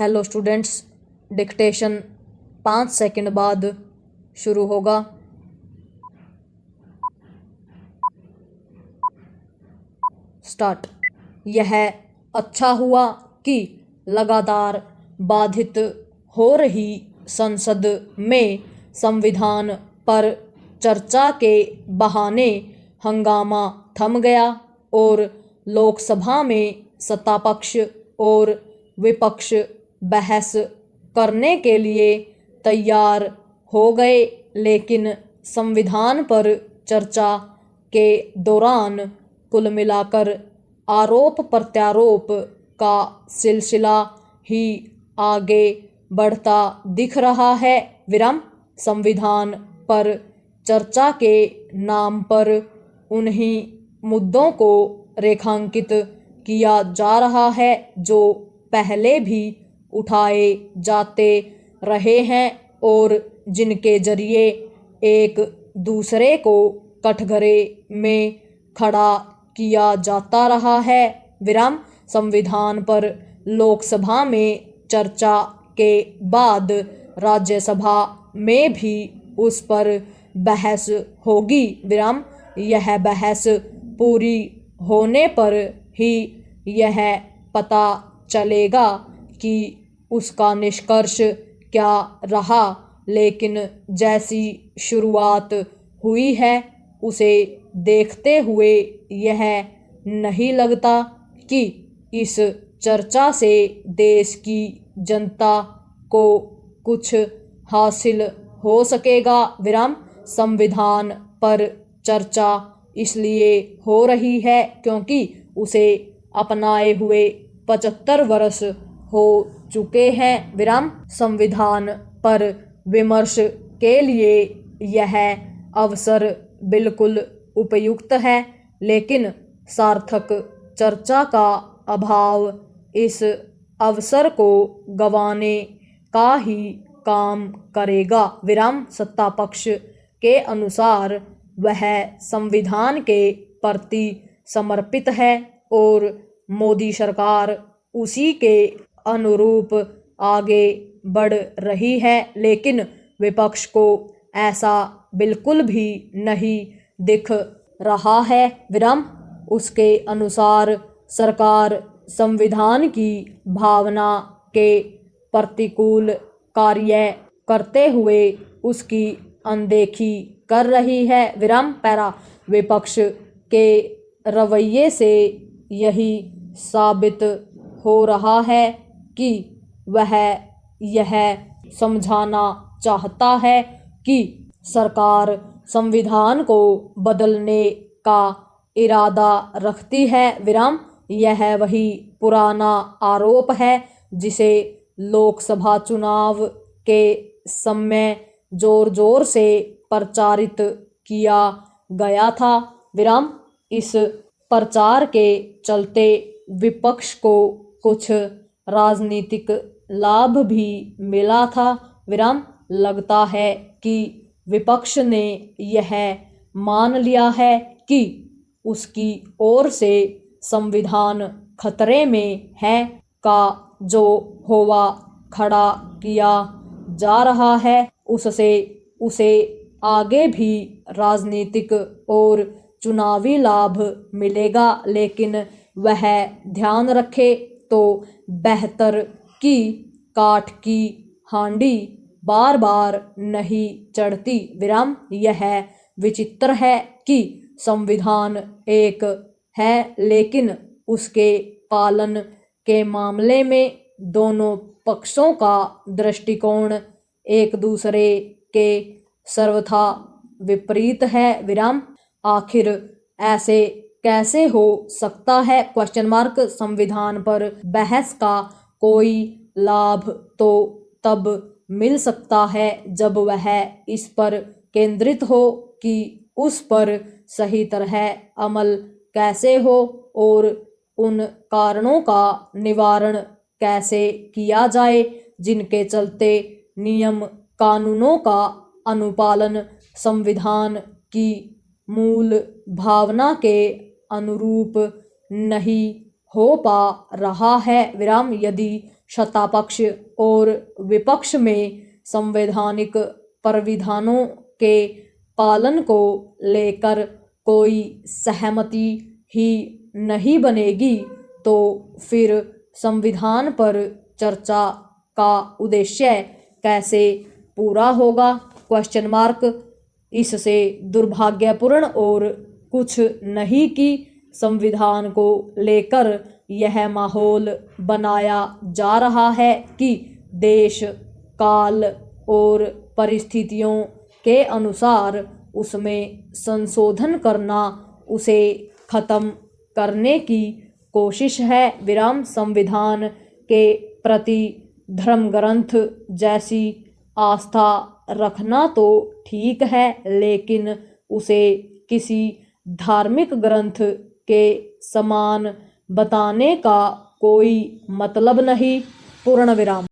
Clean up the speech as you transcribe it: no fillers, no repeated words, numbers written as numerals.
Hello students, dictation 5 second बाद शुरू होगा। स्टार्ट। यह अच्छा हुआ कि लगातार बाधित हो रही संसद में संविधान पर चर्चा के बहाने हंगामा थम गया और लोकसभा में सत्तापक्ष और विपक्ष बहस करने के लिए तैयार हो गए, लेकिन संविधान पर चर्चा के दौरान कुल मिलाकर आरोप प्रत्यारोप का सिलसिला ही आगे बढ़ता दिख रहा है। संविधान पर चर्चा के नाम पर उन्हीं मुद्दों को रेखांकित किया जा रहा है जो पहले भी उठाए जाते रहे हैं और जिनके जरिए एक दूसरे को कठघरे में खड़ा किया जाता रहा है। संविधान पर लोकसभा में चर्चा के बाद राज्यसभा में भी उस पर बहस होगी। यह बहस पूरी होने पर ही यह पता चलेगा कि उसका निष्कर्ष क्या रहा, लेकिन जैसी शुरुआत हुई है उसे देखते हुए यह नहीं लगता कि इस चर्चा से देश की जनता को कुछ हासिल हो सकेगा। संविधान पर चर्चा इसलिए हो रही है क्योंकि उसे अपनाए हुए 75 वर्ष हो चुके हैं। संविधान पर विमर्श के लिए यह अवसर बिल्कुल उपयुक्त है, लेकिन सार्थक चर्चा का अभाव इस अवसर को गंवाने का ही काम करेगा। सत्तापक्ष के अनुसार वह संविधान के प्रति समर्पित है और मोदी सरकार उसी के अनुरूप आगे बढ़ रही है, लेकिन विपक्ष को ऐसा बिल्कुल भी नहीं दिख रहा है। उसके अनुसार सरकार संविधान की भावना के प्रतिकूल कार्य करते हुए उसकी अनदेखी कर रही है। विपक्ष के रवैये से यही साबित हो रहा है कि वह यह समझाना चाहता है कि सरकार संविधान को बदलने का इरादा रखती है। यह वही पुराना आरोप है जिसे लोकसभा चुनाव के समय जोर जोर से प्रचारित किया गया था। इस प्रचार के चलते विपक्ष को कुछ राजनीतिक लाभ भी मिला था। लगता है कि विपक्ष ने यह मान लिया है कि उसकी ओर से संविधान खतरे में है का जो होवा खड़ा किया जा रहा है उससे उसे आगे भी राजनीतिक और चुनावी लाभ मिलेगा, लेकिन वह ध्यान रखे तो बेहतर कि काठ की हांडी बार बार नहीं चढ़ती। यह विचित्र है कि संविधान एक है, लेकिन उसके पालन के मामले में दोनों पक्षों का दृष्टिकोण एक दूसरे के सर्वथा विपरीत है। आखिर ऐसे कैसे हो सकता है? संविधान पर बहस का कोई लाभ तो तब मिल सकता है जब वह इस पर केंद्रित हो कि उस पर सही तरह अमल कैसे हो और उन कारणों का निवारण कैसे किया जाए जिनके चलते नियम कानूनों का अनुपालन संविधान की मूल भावना के अनुरूप नहीं हो पा रहा है विराम यदि सत्तापक्ष और विपक्ष में संवैधानिक परिविधानों के पालन को लेकर कोई सहमति ही नहीं बनेगी तो फिर संविधान पर चर्चा का उद्देश्य कैसे पूरा होगा? Question mark. इससे दुर्भाग्यपूर्ण और कुछ नहीं कि संविधान को लेकर यह माहौल बनाया जा रहा है कि देश काल और परिस्थितियों के अनुसार उसमें संशोधन करना उसे खत्म करने की कोशिश है विराम। संविधान के प्रति धर्म ग्रंथ जैसी आस्था रखना तो ठीक है लेकिन उसे किसी धार्मिक ग्रंथ के समान बताने का कोई मतलब नहीं। पूर्ण विराम।